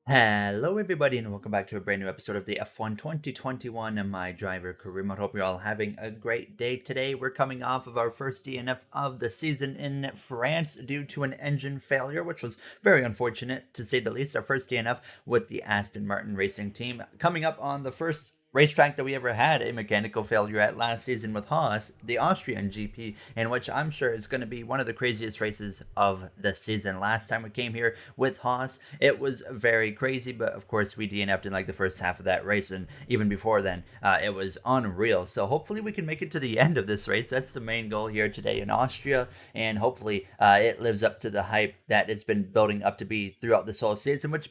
Hello, everybody, and welcome back to a brand new episode of the F1 2021 and My Driver Career Mode. Hope you're all having a great day today. We're coming off of our first DNF of the season in France due to an engine failure, which was very unfortunate to say the least. Our first DNF with the Aston Martin Racing Team. Coming up on the first racetrack that we ever had a mechanical failure at last season with Haas, the Austrian GP, in which I'm sure is going to be one of the craziest races of the season. Last time we came here with Haas, it was very crazy, but of course we DNF'd in like the first half of that race, and even before then, it was unreal. So hopefully we can make it to the end of this race. That's the main goal here today in Austria, and hopefully it lives up to the hype that it's been building up to be throughout this whole season, which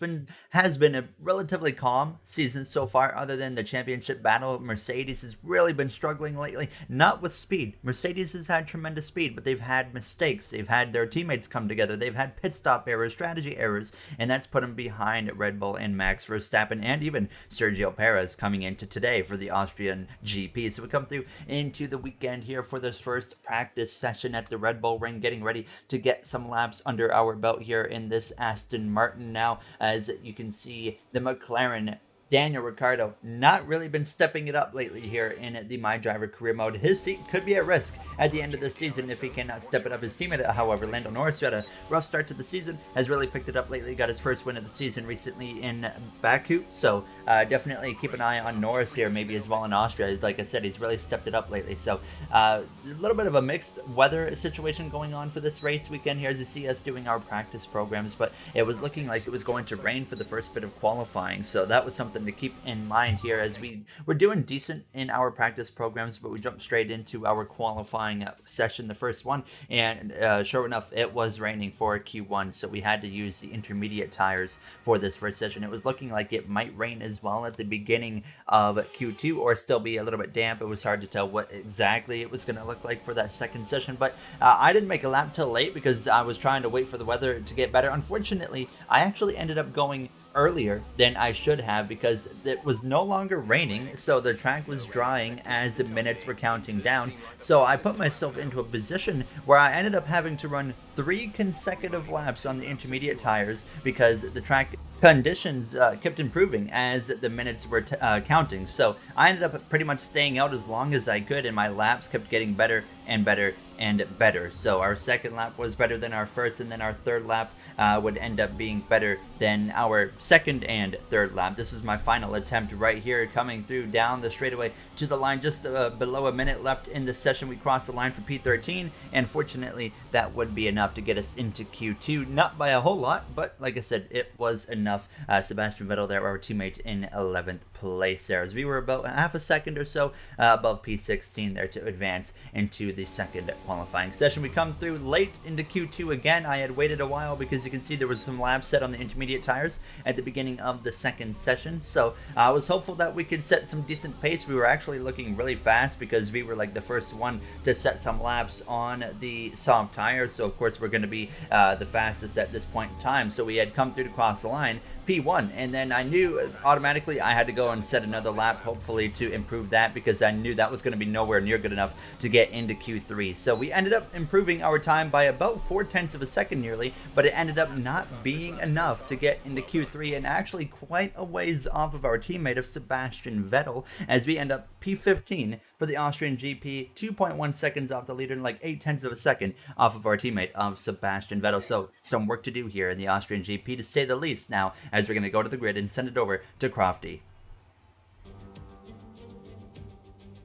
has been a relatively calm season so far, other than the championship battle. Mercedes has really been struggling lately, not with speed. Mercedes has had tremendous speed, but they've had mistakes. They've had their teammates come together. They've had pit stop errors, strategy errors, and that's put them behind Red Bull and Max Verstappen and even Sergio Perez coming into today for the Austrian GP. So we come through into the weekend here for this first practice session at the Red Bull Ring, getting ready to get some laps under our belt here in this Aston Martin. Now, as you can see, the McLaren Daniel Ricciardo not really been stepping it up lately here in the My Driver Career Mode. His seat could be at risk at the end of the season if he cannot step it up. His teammate, however, Lando Norris, who had a rough start to the season, has really picked it up lately. Got his first win of the season recently in Baku, so definitely keep an eye on Norris here, maybe as well in Austria. Like I said, he's really stepped it up lately. So a little bit of a mixed weather situation going on for this race weekend here as you see us doing our practice programs, but it was looking like it was going to rain for the first bit of qualifying, so that was something to keep in mind here as we're doing decent in our practice programs, but we jumped straight into our qualifying session, the first one, and sure enough, it was raining for Q1, so we had to use the intermediate tires for this first session. It was looking like it might rain as well at the beginning of Q2 or still be a little bit damp. It was hard to tell what exactly it was going to look like for that second session, but I didn't make a lap till late because I was trying to wait for the weather to get better. Unfortunately, I actually ended up going earlier than I should have because it was no longer raining, so the track was drying as the minutes were counting down. So I put myself into a position where I ended up having to run 3 consecutive laps on the intermediate tires because the track conditions kept improving as the minutes were counting. So I ended up pretty much staying out as long as I could, and my laps kept getting better and better and better. So our second lap was better than our first, and then our third lap would end up being better than our second and third lap. This is my final attempt right here, coming through down the straightaway to the line, just below a minute left in the session. We crossed the line for P13, and fortunately that would be enough to get us into Q2. Not by a whole lot, but like I said, it was enough. Sebastian Vettel there, our teammate, in 11th place there, as we were about half a second or so above P16 there to advance into the second qualifying session. We come through late into Q2 again. I had waited a while because you can see there was some laps set on the intermediate tires at the beginning of the second session, so I was hopeful that we could set some decent pace. We were actually looking really fast because we were like the first one to set some laps on the soft tires, so of course we're going to be the fastest at this point in time. So we had come through to cross the line P1, and then I knew automatically I had to go and set another lap, hopefully to improve that, because I knew that was going to be nowhere near good enough to get into Q3. So we ended up improving our time by about 0.4 of a second nearly, but it ended up not being enough to get into Q3, and actually quite a ways off of our teammate of Sebastian Vettel, as we end up P15 for the Austrian GP, 2.1 seconds off the leader, and like 0.8 of a second off of our teammate of Sebastian Vettel. So some work to do here in the Austrian GP, to say the least, now as we're going to go to the grid and send it over to Crofty.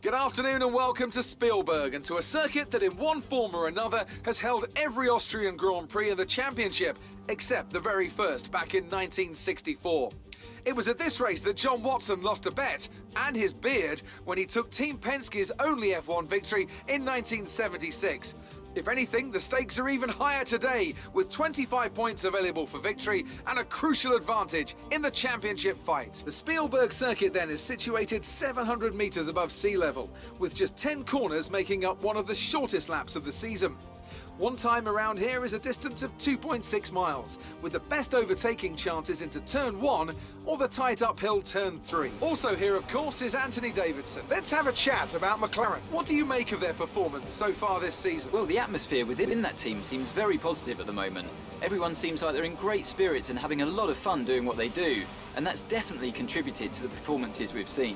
Good afternoon and welcome to Spielberg, and to a circuit that in one form or another has held every Austrian Grand Prix in the championship, except the very first back in 1964. It was at this race that John Watson lost a bet and his beard when he took Team Penske's only F1 victory in 1976. If anything, the stakes are even higher today, with 25 points available for victory and a crucial advantage in the championship fight. The Spielberg circuit then is situated 700 meters above sea level, with just 10 corners making up one of the shortest laps of the season. One time around here is a distance of 2.6 miles, with the best overtaking chances into turn 1 or the tight uphill turn 3. Also here, of course, is Anthony Davidson. Let's have a chat about McLaren. What do you make of their performance so far this season? Well, the atmosphere within that team seems very positive at the moment. Everyone seems like they're in great spirits and having a lot of fun doing what they do, and that's definitely contributed to the performances we've seen.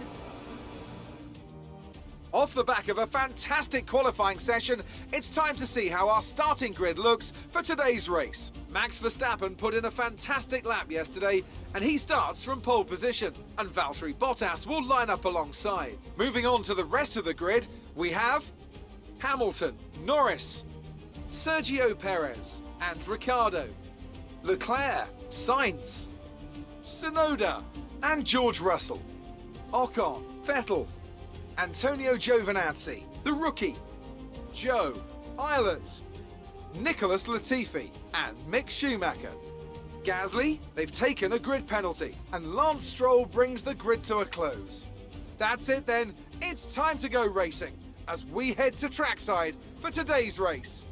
Off the back of a fantastic qualifying session, it's time to see how our starting grid looks for today's race. Max Verstappen put in a fantastic lap yesterday, and he starts from pole position, and Valtteri Bottas will line up alongside. Moving on to the rest of the grid, we have Hamilton, Norris, Sergio Perez and Ricciardo, Leclerc, Sainz, Tsunoda and George Russell, Ocon, Vettel, Antonio Giovinazzi, the rookie, Joe, Ireland, Nicholas Latifi and Mick Schumacher. Gasly, they've taken a grid penalty, and Lance Stroll brings the grid to a close. That's it then, it's time to go racing as we head to trackside for today's race.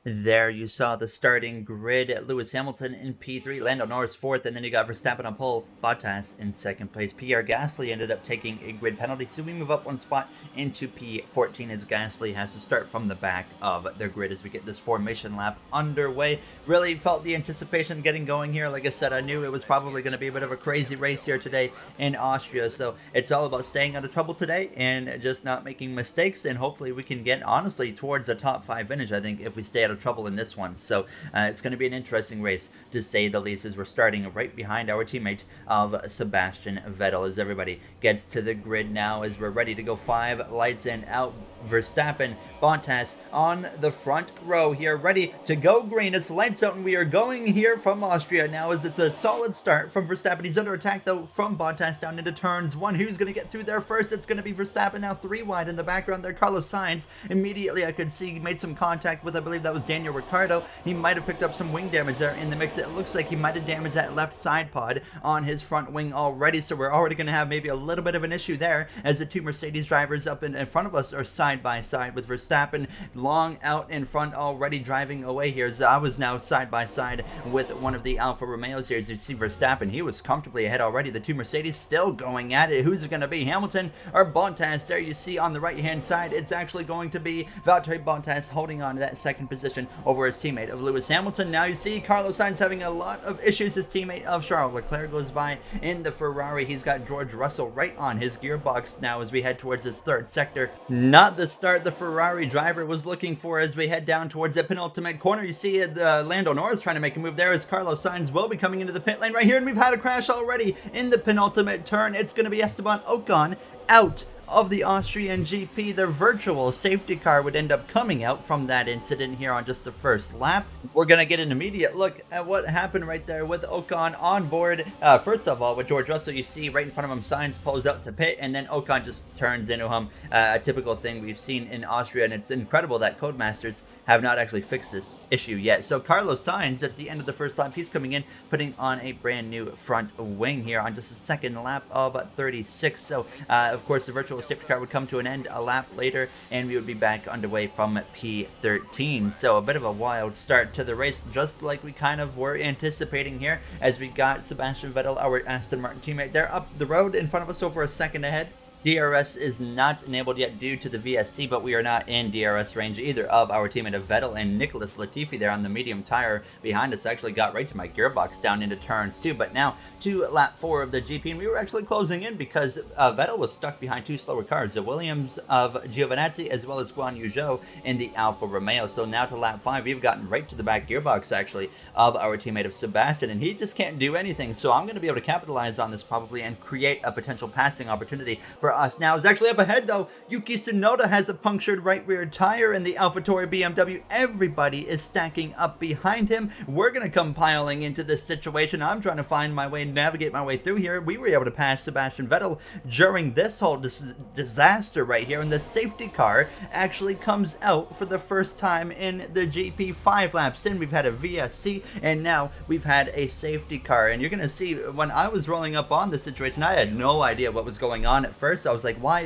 There you saw the starting grid. Lewis Hamilton in P3, Lando Norris 4th, and then you got Verstappen on pole, Bottas in 2nd place. Pierre Gasly ended up taking a grid penalty, so we move up one spot into P14 as Gasly has to start from the back of their grid as we get this formation lap underway. Really felt the anticipation getting going here. Like I said, I knew it was probably going to be a bit of a crazy race here today in Austria, so it's all about staying out of trouble today and just not making mistakes, and hopefully we can get, honestly, towards the top 5 finish, I think, if we stay out of trouble in this one. So it's going to be an interesting race to say the least, as we're starting right behind our teammate of Sebastian Vettel as everybody gets to the grid now as we're ready to go. 5 lights and out. Verstappen, Bottas on the front row here, ready to go green. It's lights out and we are going here from Austria now as it's a solid start from Verstappen. He's under attack though from Bottas down into turns 1. Who's going to get through there first? It's going to be Verstappen now 3 wide in the background there. Carlos Sainz immediately I could see he made some contact with, I believe that was Daniel Ricciardo. He might have picked up some wing damage there in the mix. It looks like he might have damaged that left side pod on his front wing already, so we're already going to have maybe a little bit of an issue there as the 2 Mercedes drivers up in front of us are side by side, with Verstappen long out in front already driving away here. So I was now side by side with one of the Alfa Romeos here. As you see Verstappen, he was comfortably ahead already. The 2 Mercedes still going at it. Who's it going to be, Hamilton or Bottas? There you see on the right hand side, it's actually going to be Valtteri Bottas holding on to that 2nd position over his teammate of Lewis Hamilton. Now you see Carlos Sainz having a lot of issues. His teammate of Charles Leclerc goes by in the Ferrari. He's got George Russell right on his gearbox now as we head towards this 3rd sector. Not the start the Ferrari driver was looking for as we head down towards the penultimate corner. You see Lando Norris trying to make a move there as Carlos Sainz will be coming into the pit lane right here, and we've had a crash already in the penultimate turn. It's going to be Esteban Ocon out of the Austrian GP. The virtual safety car would end up coming out from that incident here on just the 1st lap. We're going to get an immediate look at what happened right there with Ocon on board. First of all, with George Russell, you see right in front of him, Sainz pulls out to pit, and then Ocon just turns into him. A typical thing we've seen in Austria, and it's incredible that Codemasters have not actually fixed this issue yet. So Carlos Sainz, at the end of the 1st lap, he's coming in, putting on a brand new front wing here on just the 2nd lap of 36. So, of course, the virtual safety car would come to an end a lap later, and we would be back underway from P13. So a bit of a wild start to the race, just like we kind of were anticipating here, as we got Sebastian Vettel, our Aston Martin teammate, there up the road in front of us over a second ahead. DRS is not enabled yet due to the VSC, but we are not in DRS range either of our teammate of Vettel, and Nicholas Latifi there on the medium tire behind us actually got right to my gearbox down into turns 2. But now to lap 4 of the GP, and we were actually closing in because Vettel was stuck behind 2 slower cars, the Williams of Giovinazzi as well as Guan Yu Zhou in the Alfa Romeo. So now to lap 5, we've gotten right to the back gearbox actually of our teammate of Sebastian, and he just can't do anything. So I'm going to be able to capitalize on this probably and create a potential passing opportunity for us. Now is actually up ahead though. Yuki Tsunoda has a punctured right rear tire in the AlphaTauri BMW. Everybody is stacking up behind him. We're going to come piling into this situation. I'm trying to find my way, navigate my way through here. We were able to pass Sebastian Vettel during this whole disaster right here, and the safety car actually comes out for the first time in the GP. 5 laps in, we've had a VSC, and now we've had a safety car. And you're going to see, when I was rolling up on the situation, I had no idea what was going on at first. first. I was like, why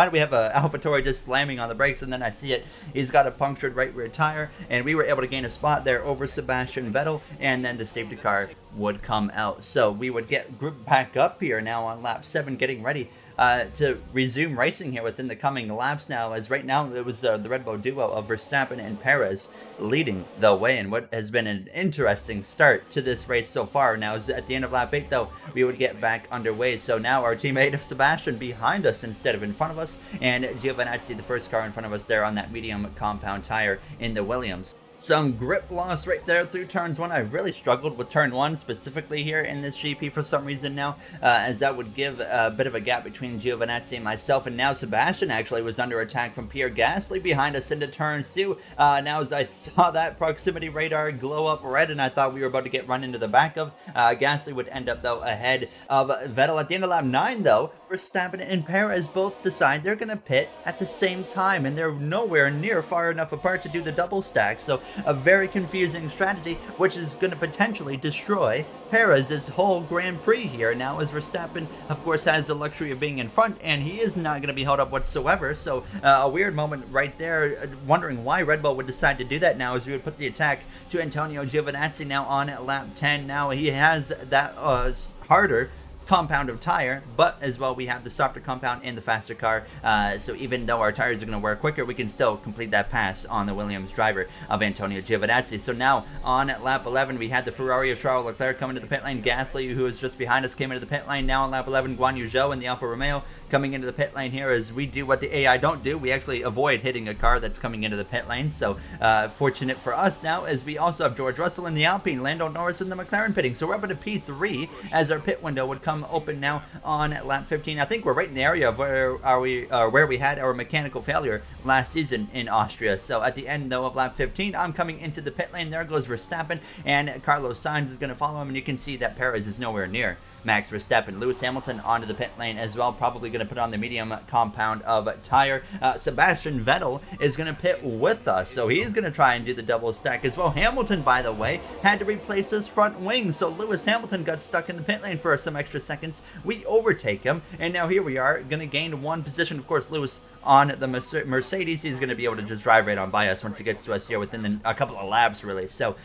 do we have a AlphaTauri just slamming on the brakes? And then I see it. He's got a punctured right rear tire, and we were able to gain a spot there over Sebastian Vettel, and then the safety car would come out. So we would get grouped back up here now on lap 7, getting ready to resume racing here within the coming laps now, as right now it was the Red Bull duo of Verstappen and Perez leading the way in what has been an interesting start to this race so far. Now, at the end of lap 8, though, we would get back underway. So now our teammate of Sebastian behind us instead of in front of us, and Giovinazzi, the first car in front of us there on that medium compound tire in the Williams. Some grip loss right there through turns 1. I really struggled with turn 1 specifically here in this GP for some reason now, as that would give a bit of a gap between Giovinazzi and myself. And now Sebastian actually was under attack from Pierre Gasly behind us into turn 2. Now as I saw that proximity radar glow up red, and I thought we were about to get run into the back of, Gasly would end up though ahead of Vettel. At the end of lap 9 though, Verstappen and Perez both decide they're going to pit at the same time, and they're nowhere near far enough apart to do the double stack. So a very confusing strategy, which is going to potentially destroy Perez's whole Grand Prix here. Now, as Verstappen, of course, has the luxury of being in front, and he is not going to be held up whatsoever. So a weird moment right there, wondering why Red Bull would decide to do that now, as we would put the attack to Antonio Giovinazzi now on lap 10. Now he has that harder compound of tire, but as well we have the softer compound and the faster car, so even though our tires are going to wear quicker, we can still complete that pass on the Williams driver of Antonio Giovinazzi. So now on lap 11 we had the Ferrari of Charles Leclerc coming to the pit lane. Gasly, who was just behind us, came into the pit lane. Now on lap 11, Guan Yu Zhou and the Alfa Romeo coming into the pit lane here, as we do what the AI don't do. We actually avoid hitting a car that's coming into the pit lane. So fortunate for us now, as we also have George Russell in the Alpine, Lando Norris in the McLaren pitting. So we're up into P3 as our pit window would come open now on lap 15. I think we're right in the area of where we had our mechanical failure last season in Austria. So at the end though of lap 15, I'm coming into the pit lane. There goes Verstappen, and Carlos Sainz is going to follow him, and you can see that Perez is nowhere near Max Verstappen. Lewis Hamilton onto the pit lane as well, probably going to put on the medium compound of tire. Sebastian Vettel is going to pit with us, so he's going to try and do the double stack as well. Hamilton, by the way, had to replace his front wing, so Lewis Hamilton got stuck in the pit lane for some extra seconds. We overtake him, and now here we are, going to gain one position. Of course, Lewis on the Mercedes, he's going to be able to just drive right on by us once he gets to us here within a couple of laps, really. So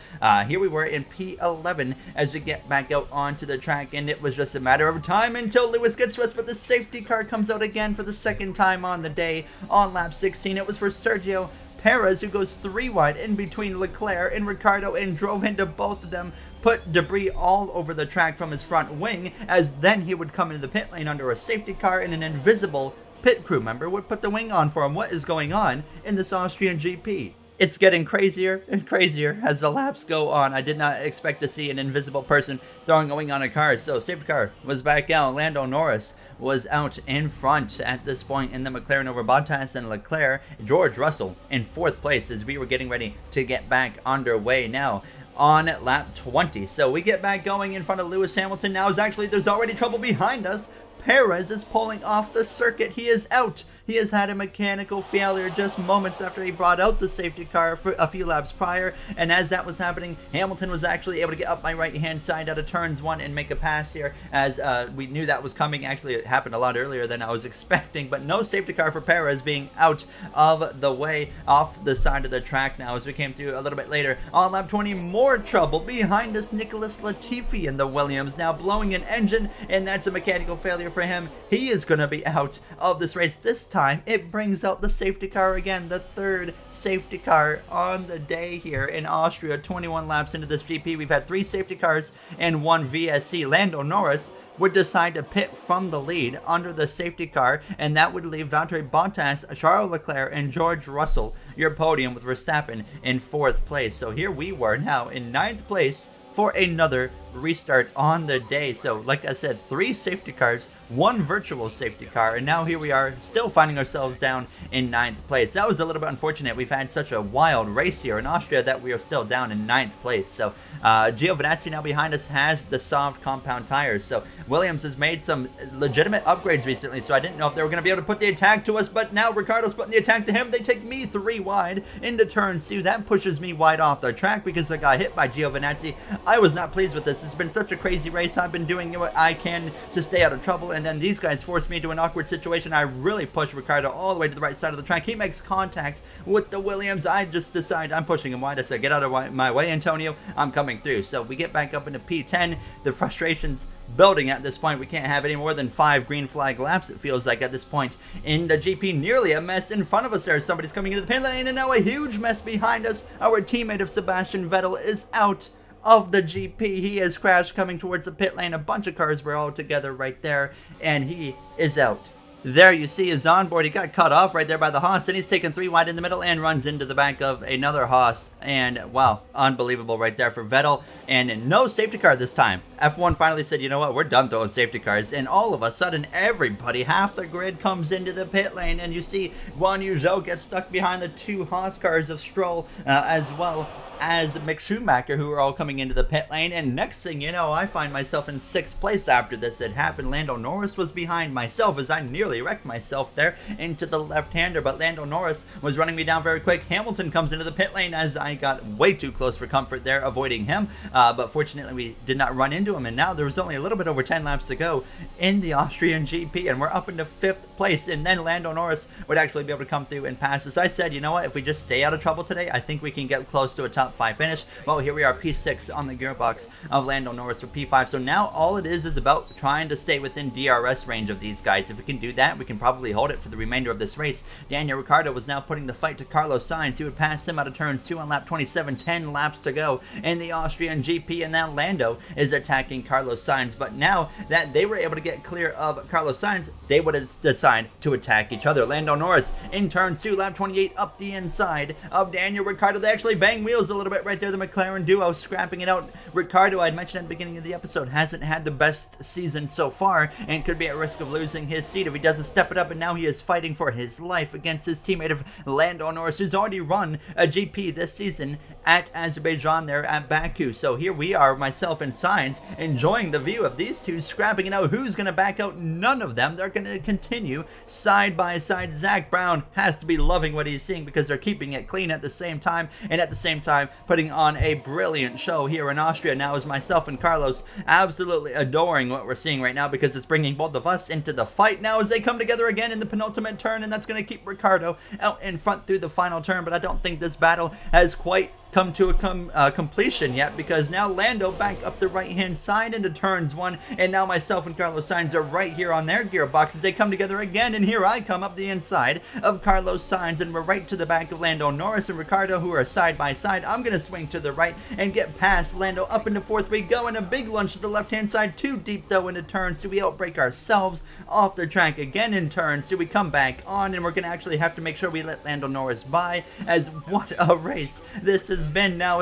here we were in P11 as we get back out onto the track, and it was just a matter of time until Lewis gets to us, but the safety car comes out again for the second time on the day on lap 16. It was for Sergio Perez, who goes 3 wide in between Leclerc and Ricciardo and drove into both of them, put debris all over the track from his front wing, as then he would come into the pit lane under a safety car, and an invisible pit crew member would put the wing on for him. What is going on in this Austrian GP? It's getting crazier and crazier as the laps go on. I did not expect to see an invisible person throwing a wing on a car. So safety car was back out. Lando Norris was out in front at this point in the McLaren over Bottas and Leclerc. George Russell in 4th place as we were getting ready to get back underway now on lap 20. So we get back going in front of Lewis Hamilton. Now there's already trouble behind us. Perez is pulling off the circuit. He is out. He has had a mechanical failure just moments after he brought out the safety car for a few laps prior, and as that was happening, Hamilton was actually able to get up my right-hand side out of turns 1 and make a pass here, as we knew that was coming. Actually, it happened a lot earlier than I was expecting, but no safety car for Perez being out of the way off the side of the track now as we came through a little bit later. On lap 20, more trouble behind us. Nicholas Latifi in the Williams now blowing an engine, and that's a mechanical failure for him. He is going to be out of this race. This time it brings out the safety car again, the 3rd safety car on the day here in Austria. 21 laps into this GP, we've had 3 safety cars and 1 VSC. Lando Norris would decide to pit from the lead under the safety car, and that would leave Valtteri Bottas, Charles Leclerc, and George Russell your podium, with Verstappen in 4th place. So here we were now in 9th place for another restart on the day. So like I said, 3 safety cars, 1 virtual safety car, and now here we are still finding ourselves down in 9th place. That was a little bit unfortunate. We've had such a wild race here in Austria that we are still down in 9th place. So Giovinazzi now behind us has the soft compound tires. So Williams has made some legitimate upgrades recently, so I didn't know if they were going to be able to put the attack to us, but now Ricciardo's putting the attack to him. They take me 3 wide into turn 2. That pushes me wide off the track because I got hit by Giovinazzi. I was not pleased with this This has been such a crazy race. I've been doing what I can to stay out of trouble, and then these guys forced me into an awkward situation. I really pushed Ricciardo all the way to the right side of the track. He makes contact with the Williams. I just decide I'm pushing him wide. I said, get out of my way, Antonio. I'm coming through. So we get back up into P10. The frustration's building at this point. We can't have any more than 5 green flag laps, it feels like, at this point in the GP. Nearly a mess in front of us there. Somebody's coming into the pit lane, and now a huge mess behind us. Our teammate of Sebastian Vettel is out of the GP. He has crashed coming towards the pit lane. A bunch of cars were all together right there, and he is out. There you see his onboard. He got cut off right there by the Haas, and he's taken 3 wide in the middle and runs into the back of another Haas. And wow, unbelievable right there for Vettel. And no safety car this time. F1 finally said, you know what, we're done throwing safety cars. And all of a sudden, everybody, half the grid comes into the pit lane. And you see Guan Yu Zhou get stuck behind the 2 Haas cars of Stroll, as well as Mick Schumacher, who are all coming into the pit lane. And next thing you know, I find myself in 6th place after this had happened. Lando Norris was behind myself as I nearly wrecked myself there into the left-hander, but Lando Norris was running me down very quick. Hamilton comes into the pit lane as I got way too close for comfort there, avoiding him, but fortunately we did not run into him. And now there was only a little bit over 10 laps to go in the Austrian GP, and we're up into 5th place, and then Lando Norris would actually be able to come through and pass us. I said, you know what, if we just stay out of trouble today, I think we can get close to a top 5 finish. Well, here we are, P6 on the gearbox of Lando Norris for P5. So now all it is about trying to stay within DRS range of these guys. If we can do that, we can probably hold it for the remainder of this race. Daniel Ricciardo was now putting the fight to Carlos Sainz. He would pass him out of turns 2 on lap 27, 10 laps to go in the Austrian GP, and now Lando is attacking Carlos Sainz. But now that they were able to get clear of Carlos Sainz, they would decide to attack each other. Lando Norris in turn 2, lap 28, up the inside of Daniel Ricciardo. They actually bang wheels a little bit right there, the McLaren duo scrapping it out. Ricciardo, I'd mentioned at the beginning of the episode, hasn't had the best season so far and could be at risk of losing his seat if he doesn't step it up, and now he is fighting for his life against his teammate of Lando Norris, who's already run a GP this season at Azerbaijan there at Baku. So here we are, myself and Sainz, enjoying the view of these two scrapping it out. Who's going to back out? None of them. They're going to continue side by side. Zach Brown has to be loving what he's seeing because they're keeping it clean at the same time, and at the same time putting on a brilliant show here in Austria. Now is myself and Carlos absolutely adoring what we're seeing right now because it's bringing both of us into the fight now as they come together again in the penultimate turn, and that's going to keep Ricciardo out in front through the final turn. But I don't think this battle has quite come to a completion yet, because now Lando back up the right hand side into turns 1, and now myself and Carlos Sainz are right here on their gearbox as they come together again, and here I come up the inside of Carlos Sainz, and we're right to the back of Lando Norris and Ricciardo, who are side by side. I'm gonna swing to the right and get past Lando. Up into 4th we go, and a big lunge to the left hand side, too deep though into turns, so we outbreak ourselves off the track again in turns, so we come back on, and we're gonna actually have to make sure we let Lando Norris by, as what a race this has been. Now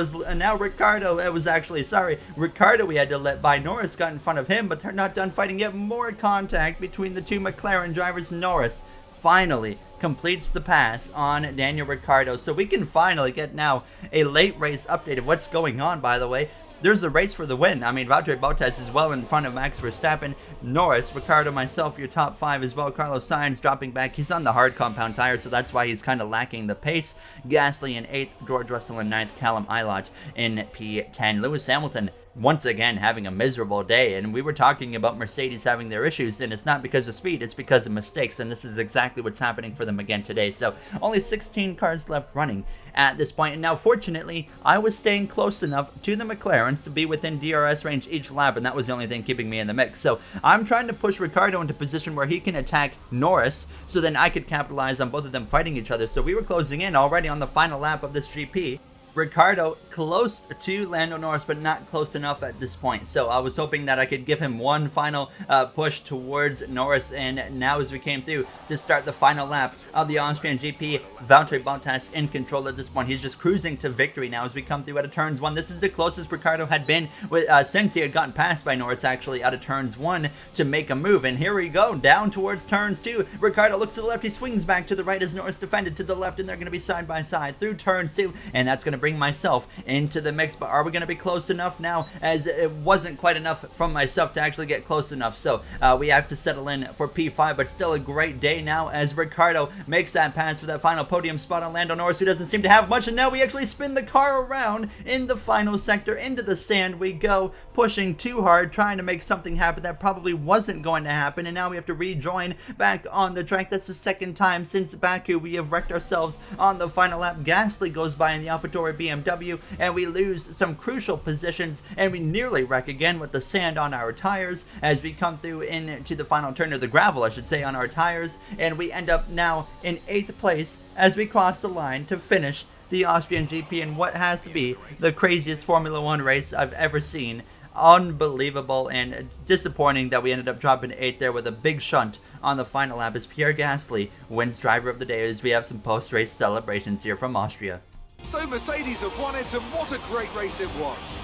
Ricciardo, Ricciardo we had to let by. Norris got in front of him, but they're not done fighting yet. More contact between the two McLaren drivers. Norris finally completes the pass on Daniel Ricciardo, so we can finally get now a late race update of what's going on. By the way, there's a race for the win. I mean, Valtteri Bottas is well in front of Max Verstappen. Norris, Ricciardo, myself, your top 5 as well. Carlos Sainz dropping back. He's on the hard compound tire, so that's why he's kind of lacking the pace. Gasly in 8th, George Russell in 9th, Callum Ilott in P10. Lewis Hamilton once again having a miserable day, and we were talking about Mercedes having their issues, and it's not because of speed, it's because of mistakes, and this is exactly what's happening for them again today. So only 16 cars left running at this point, and now fortunately I was staying close enough to the McLarens to be within DRS range each lap, and that was the only thing keeping me in the mix. So I'm trying to push Ricciardo into position where he can attack Norris, so then I could capitalize on both of them fighting each other. So we were closing in already on the final lap of this GP. Ricciardo close to Lando Norris, but not close enough at this point. So I was hoping that I could give him one final push towards Norris. And now as we came through to start the final lap of the Austrian GP, Valtteri Bottas in control at this point. He's just cruising to victory now as we come through out of turns 1. This is the closest Ricciardo had been with, since he had gotten passed by Norris, actually, out of turns 1 to make a move. And here we go, down towards turns 2. Ricciardo looks to the left, he swings back to the right as Norris defended to the left, and they're going to be side by side through turn 2, and that's going to bring myself into the mix, but are we going to be close enough now, as it wasn't quite enough from myself to actually get close enough? So we have to settle in for P5, but still a great day now as Ricardo makes that pass for that final podium spot on Lando Norris, who doesn't seem to have much, and now we actually spin the car around in the final sector. Into the sand we go, pushing too hard, trying to make something happen that probably wasn't going to happen, and now we have to rejoin back on the track. That's the second time since Baku we have wrecked ourselves on the final lap. Gasly goes by in the AlphaTauri BMW, and we lose some crucial positions, and we nearly wreck again with the sand on our tires as we come through into the final turn, of the gravel I should say, on our tires, and we end up now in 8th place as we cross the line to finish the Austrian GP in what has to be the craziest Formula 1 race I've ever seen. Unbelievable and disappointing that we ended up dropping 8th there with a big shunt on the final lap as Pierre Gasly wins driver of the day, as we have some post-race celebrations here from Austria. So Mercedes have won it, and what a great race it was.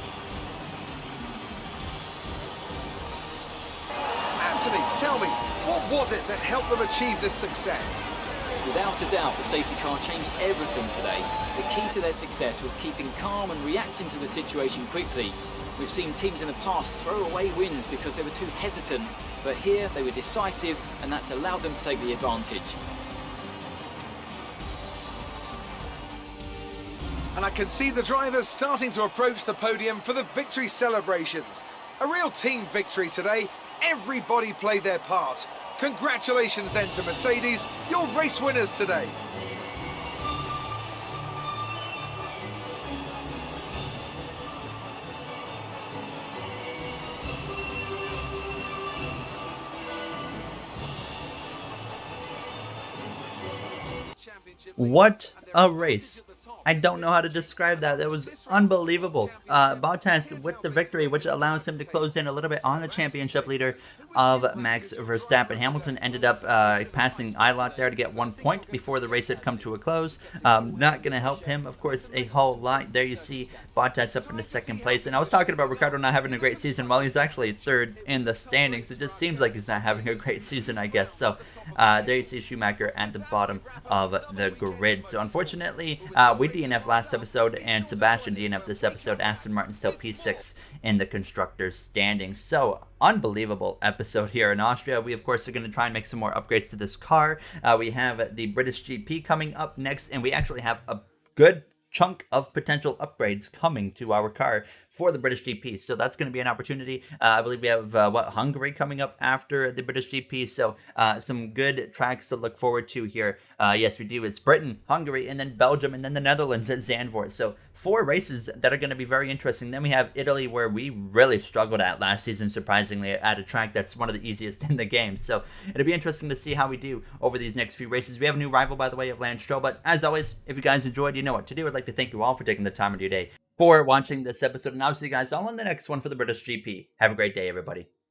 Anthony, tell me, what was it that helped them achieve this success? Without a doubt, the safety car changed everything today. The key to their success was keeping calm and reacting to the situation quickly. We've seen teams in the past throw away wins because they were too hesitant, but here they were decisive, and that's allowed them to take the advantage. And I can see the drivers starting to approach the podium for the victory celebrations. A real team victory today. Everybody played their part. Congratulations then to Mercedes, your race winners today. What a race. I don't know how to describe that. That was unbelievable. Bottas with the victory, which allows him to close in a little bit on the championship leader of Max Verstappen. Hamilton ended up passing Ilott there to get 1 point before the race had come to a close. Not going to help him, of course, a whole lot. There you see Bottas up into 2nd place. And I was talking about Ricardo not having a great season. Well, he's actually 3rd in the standings. It just seems like he's not having a great season, I guess. So there you see Schumacher at the bottom of the grid. So unfortunately, we DNF last episode, and Sebastian DNF this episode. Aston Martin still P6 in the constructors standings. So unbelievable episode here in Austria. We of course are going to try and make some more upgrades to this car. We have the British GP coming up next, and we actually have a good chunk of potential upgrades coming to our car for the British GP. So that's going to be an opportunity. I believe we have Hungary coming up after the British GP. So some good tracks to look forward to here. Yes, we do. It's Britain, Hungary, and then Belgium, and then the Netherlands at Zandvoort. So 4 races that are going to be very interesting. Then we have Italy, where we really struggled at last season, surprisingly, at a track that's one of the easiest in the game. So it'll be interesting to see how we do over these next few races. We have a new rival, by the way, of Lance Stroll. But as always, if you guys enjoyed, you know what to do. I'd like to thank you all for taking the time of your day for watching this episode. And I'll see you guys all on the next one for the British GP. Have a great day, everybody.